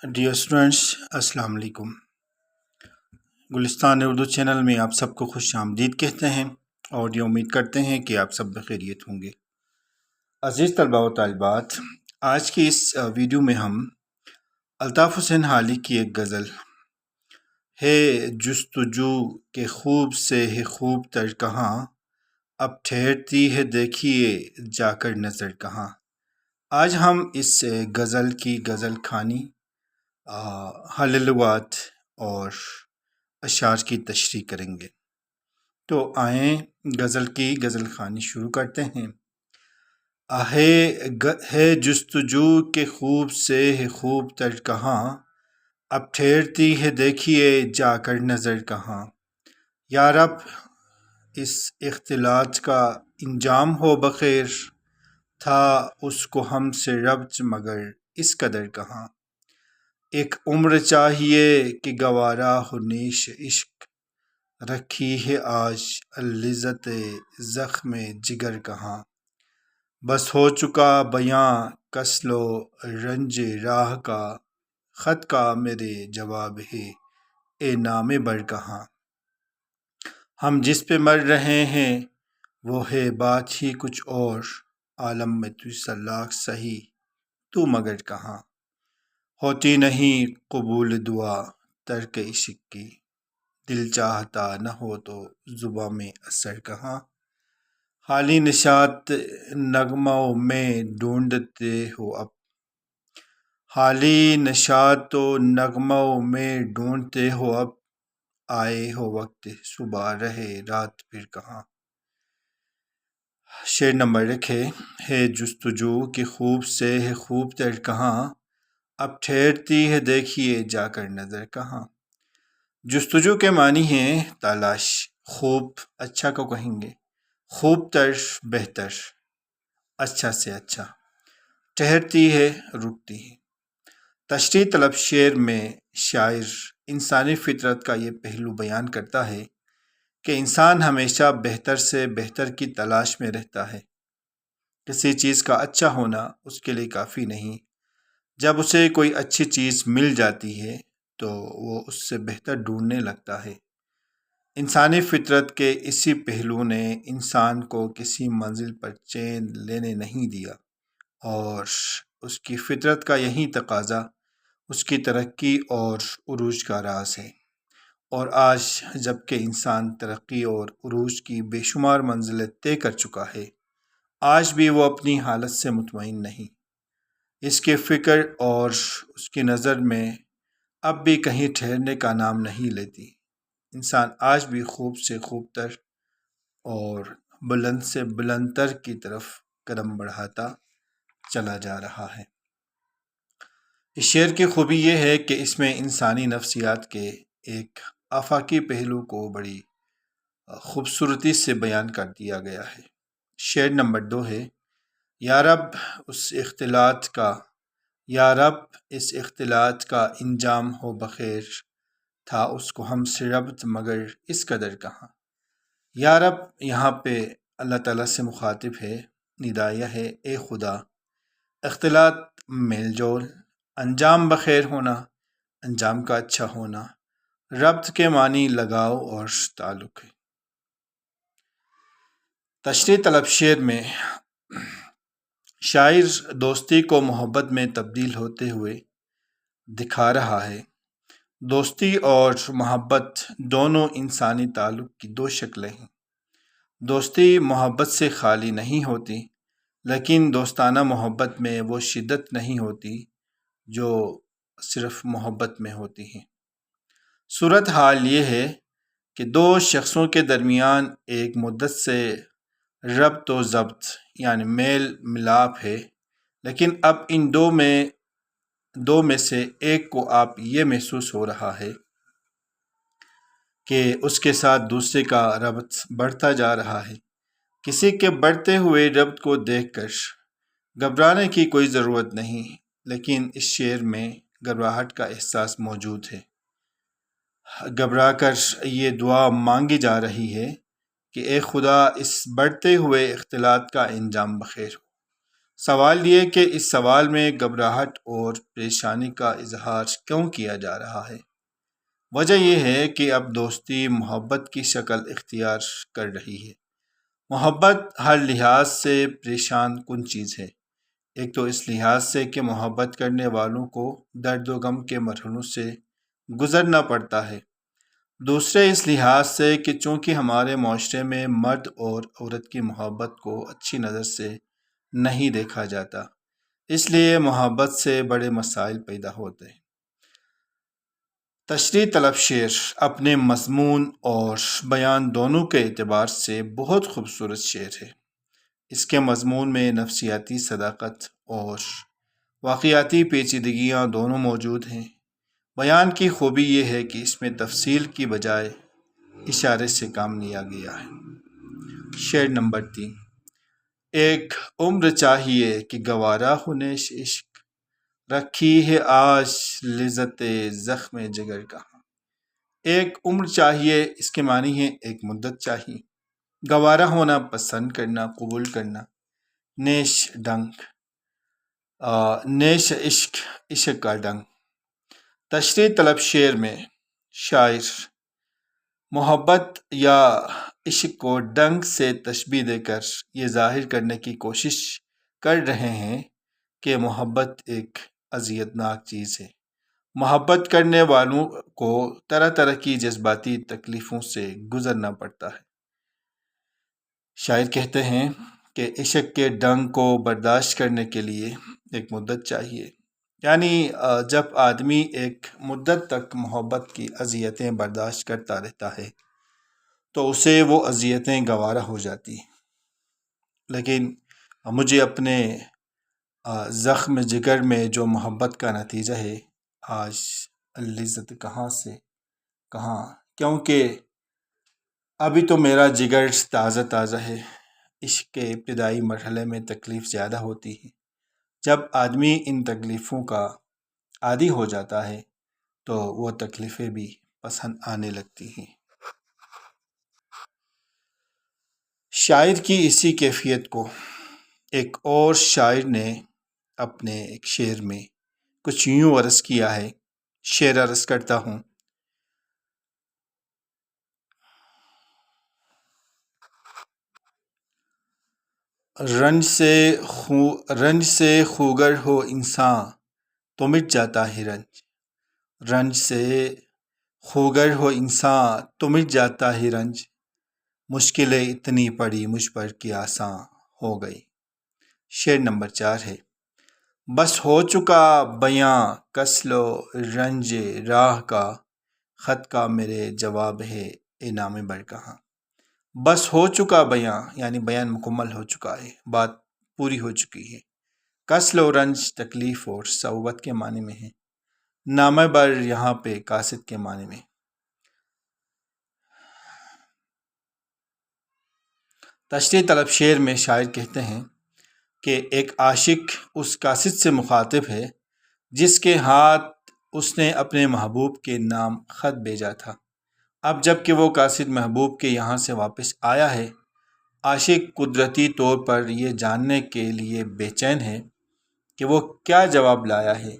Dear students, السلام علیکم۔ گلستان Urdu channel میں آپ سب کو خوش آمدید کہتے ہیں اور یہ امید کرتے ہیں کہ آپ سب بخیریت ہوں گے۔ عزیز طلباء و طالبات، آج کی اس ویڈیو میں ہم الطاف حسین حالی کی ایک غزل ہے جستجو کہ خوب سے ہے خوب تر کہاں، اب ٹھہرتی ہے دیکھیے جا کر نظر کہاں، آج ہم اس غزل کی غزل خوانی، حل لغات اور اشعار کی تشریح کریں گے۔ تو آئیں غزل کی غزل خوانی شروع کرتے ہیں۔ ہے جستجو کہ خوب سے ہے خوب تر کہاں، اب ٹھہرتی ہے دیکھیے جا کر نظر کہاں، یا رب اس اختلاط کا انجام ہو بخیر، تھا اس کو ہم سے ربط مگر اس قدر کہاں، ایک عمر چاہیے کہ گوارا ہو نیش عشق، رکھی ہے آج لذت زخم جگر کہاں، بس ہو چکا بیاں کسل و رنج راہ کا، خط کا میرے جواب ہے اے نام بر کہاں، ہم جس پہ مر رہے ہیں وہ ہے بات ہی کچھ اور، عالم میں تجھ سا لاکھ سہی تو مگر کہاں، ہوتی نہیں قبول دعا ترک عشق کی، دل چاہتا نہ ہو تو زباں میں اثر کہاں، حالی نشاط نغموں میں ڈھونڈتے ہو اب، حالی نشاط و نغموں میں ڈھونڈتے ہو اب، آئے ہو وقت صبح رہے رات پھر کہاں۔ شعر نمبر 1 ہے جستجو کہ خوب سے ہے خوب تر کہاں، اب ٹھہرتی ہے دیکھیے جا کر نظر کہاں۔ جستجو کے معنی ہیں تلاش، خوب اچھا کو کہیں گے، خوب تر بہتر، اچھا سے اچھا، ٹھہرتی ہے رکتی ہے۔ تشریح طلب شعر میں شاعر انسانی فطرت کا یہ پہلو بیان کرتا ہے کہ انسان ہمیشہ بہتر سے بہتر کی تلاش میں رہتا ہے۔ کسی چیز کا اچھا ہونا اس کے لیے کافی نہیں، جب اسے کوئی اچھی چیز مل جاتی ہے تو وہ اس سے بہتر ڈھونڈنے لگتا ہے۔ انسانی فطرت کے اسی پہلو نے انسان کو کسی منزل پر چین لینے نہیں دیا، اور اس کی فطرت کا یہی تقاضا اس کی ترقی اور عروج کا راز ہے۔ اور آج جب کہ انسان ترقی اور عروج کی بے شمار منزلیں طے کر چکا ہے، آج بھی وہ اپنی حالت سے مطمئن نہیں، اس کے فکر اور اس کی نظر میں اب بھی کہیں ٹھہرنے کا نام نہیں لیتی۔ انسان آج بھی خوب سے خوب تر اور بلند سے بلند تر کی طرف قدم بڑھاتا چلا جا رہا ہے۔ اس شعر کی خوبی یہ ہے کہ اس میں انسانی نفسیات کے ایک آفاقی پہلو کو بڑی خوبصورتی سے بیان کر دیا گیا ہے۔ شعر نمبر 2 ہے یا رب اس اختلاط کا انجام ہو بخیر، تھا اس کو ہم سے ربط مگر اس قدر کہاں۔ یا رب یہاں پہ اللہ تعالیٰ سے مخاطب ہے، ندایہ ہے اے خدا، اختلاط میل جول، انجام بخیر ہونا، انجام کا اچھا ہونا، ربط کے معنی لگاؤ اور تعلق ہے۔ تشریح طلب شعر میں شاعر دوستی کو محبت میں تبدیل ہوتے ہوئے دکھا رہا ہے۔ دوستی اور محبت دونوں انسانی تعلق کی دو شکلیں ہیں۔ دوستی محبت سے خالی نہیں ہوتی، لیکن دوستانہ محبت میں وہ شدت نہیں ہوتی جو صرف محبت میں ہوتی ہے۔ صورتحال یہ ہے کہ دو شخصوں کے درمیان ایک مدت سے ربط و ضبط یعنی میل ملاپ ہے، لیکن اب ان دو میں سے ایک کو آپ یہ محسوس ہو رہا ہے کہ اس کے ساتھ دوسرے کا ربط بڑھتا جا رہا ہے۔ کسی کے بڑھتے ہوئے ربط کو دیکھ کر گھبرانے کی کوئی ضرورت نہیں، لیکن اس شعر میں گھبراہٹ کا احساس موجود ہے۔ گھبرا کر یہ دعا مانگی جا رہی ہے کہ اے خدا اس بڑھتے ہوئے اختلاط کا انجام بخیر ہو۔ سوال یہ کہ اس سوال میں گھبراہٹ اور پریشانی کا اظہار کیوں کیا جا رہا ہے؟ وجہ یہ ہے کہ اب دوستی محبت کی شکل اختیار کر رہی ہے۔ محبت ہر لحاظ سے پریشان کن چیز ہے۔ ایک تو اس لحاظ سے کہ محبت کرنے والوں کو درد و غم کے مرحلوں سے گزرنا پڑتا ہے، دوسرے اس لحاظ سے کہ چونکہ ہمارے معاشرے میں مرد اور عورت کی محبت کو اچھی نظر سے نہیں دیکھا جاتا، اس لیے محبت سے بڑے مسائل پیدا ہوتے ہیں۔ تشریح طلب شعر اپنے مضمون اور بیان دونوں کے اعتبار سے بہت خوبصورت شعر ہے۔ اس کے مضمون میں نفسیاتی صداقت اور واقعاتی پیچیدگیاں دونوں موجود ہیں۔ بیان کی خوبی یہ ہے کہ اس میں تفصیل کی بجائے اشارے سے کام لیا گیا ہے۔ شعر نمبر 3۔ ایک عمر چاہیے کہ گوارا ہو نیش عشق، رکھی ہے آج لذت زخم جگر کہاں۔ ایک عمر چاہیے، اس کے معنی ہے ایک مدت چاہیے۔ گوارا ہونا، پسند کرنا، قبول کرنا۔ نیش ڈنگ، نیش عشق، عشق کا ڈنگ۔ تشریح طلب شعر میں شاعر محبت یا عشق کو ڈنگ سے تشبیہ دے کر یہ ظاہر کرنے کی کوشش کر رہے ہیں کہ محبت ایک اذیت ناک چیز ہے۔ محبت کرنے والوں کو طرح طرح کی جذباتی تکلیفوں سے گزرنا پڑتا ہے۔ شاعر کہتے ہیں کہ عشق کے ڈنگ کو برداشت کرنے کے لیے ایک مدت چاہیے، یعنی جب آدمی ایک مدت تک محبت کی اذیتیں برداشت کرتا رہتا ہے تو اسے وہ اذیتیں گوارا ہو جاتی ہیں۔ لیکن مجھے اپنے زخم جگر میں جو محبت کا نتیجہ ہے، آج لذت کہاں سے کہاں، کیونکہ ابھی تو میرا جگر تازہ تازہ ہے۔ عشق کے ابتدائی مرحلے میں تکلیف زیادہ ہوتی ہے۔ جب آدمی ان تکلیفوں کا عادی ہو جاتا ہے تو وہ تکلیفیں بھی پسند آنے لگتی ہیں۔ شاعر کی اسی کیفیت کو ایک اور شاعر نے اپنے ایک شعر میں کچھ یوں عرض کیا ہے۔ شعر عرض کرتا ہوں۔ رنج سے خوگر ہو انسان تو مٹ جاتا ہے رنج، رنج سے خوگر ہو انسان تو مٹ جاتا ہے رنج، مشکلیں اتنی پڑی مجھ پر کہ آسان ہو گئی۔ شعر نمبر 4 ہے۔ بس ہو چکا بیاں کس لو رنج راہ کا، خط کا میرے جواب ہے اے نام بر کہاں۔ بس ہو چکا بیاں، یعنی بیان مکمل ہو چکا ہے، بات پوری ہو چکی ہے۔ کسل و رنج تکلیف اور صعوبت کے معنی میں ہے۔ نامہ بر یہاں پہ قاصد کے معنی میں۔ تشریح طلب شعر میں شاعر کہتے ہیں کہ ایک عاشق اس قاصد سے مخاطب ہے جس کے ہاتھ اس نے اپنے محبوب کے نام خط بھیجا تھا۔ اب جب کہ وہ قاصد محبوب کے یہاں سے واپس آیا ہے، عاشق قدرتی طور پر یہ جاننے کے لیے بے چین ہے کہ وہ کیا جواب لایا ہے،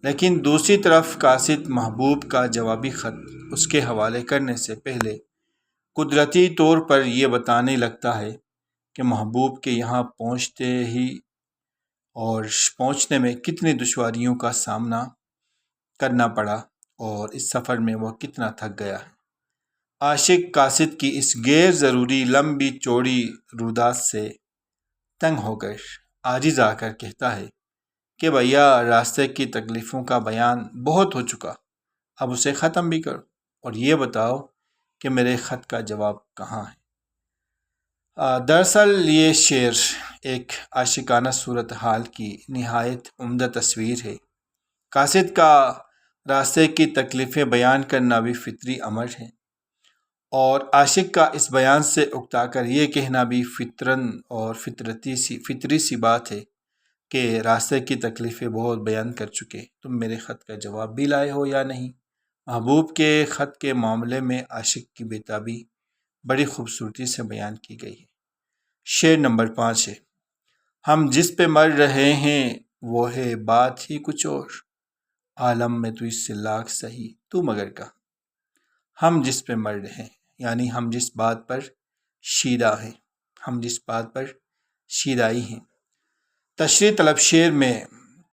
لیکن دوسری طرف قاصد محبوب کا جوابی خط اس کے حوالے کرنے سے پہلے قدرتی طور پر یہ بتانے لگتا ہے کہ محبوب کے یہاں پہنچتے ہی اور پہنچنے میں کتنی دشواریوں کا سامنا کرنا پڑا اور اس سفر میں وہ کتنا تھک گیا ہے۔ عاشق قاصد کی اس غیر ضروری لمبی چوڑی رودات سے تنگ ہو کر عاجز آ کر کہتا ہے کہ بھیا راستے کی تکلیفوں کا بیان بہت ہو چکا، اب اسے ختم بھی کرو اور یہ بتاؤ کہ میرے خط کا جواب کہاں ہے۔ دراصل یہ شعر ایک عاشقانہ صورتحال کی نہایت عمدہ تصویر ہے۔ قاصد کا راستے کی تکلیفیں بیان کرنا بھی فطری امر ہے، اور عاشق کا اس بیان سے اکتا کر یہ کہنا بھی فطرن اور فطری سی بات ہے کہ راستے کی تکلیفیں بہت بیان کر چکے، تم میرے خط کا جواب بھی لائے ہو یا نہیں۔ محبوب کے خط کے معاملے میں عاشق کی بےتابی بڑی خوبصورتی سے بیان کی گئی ہے۔ شعر نمبر 5 ہے۔ ہم جس پہ مر رہے ہیں وہ ہے بات ہی کچھ اور، عالم میں تو اس سے لاکھ سہی تو مگر کا۔ ہم جس پہ مر رہے ہیں یعنی ہم جس بات پر شیدہ ہیں، ہم جس بات پر شیدائی ہیں۔ تشریح طلب شعر میں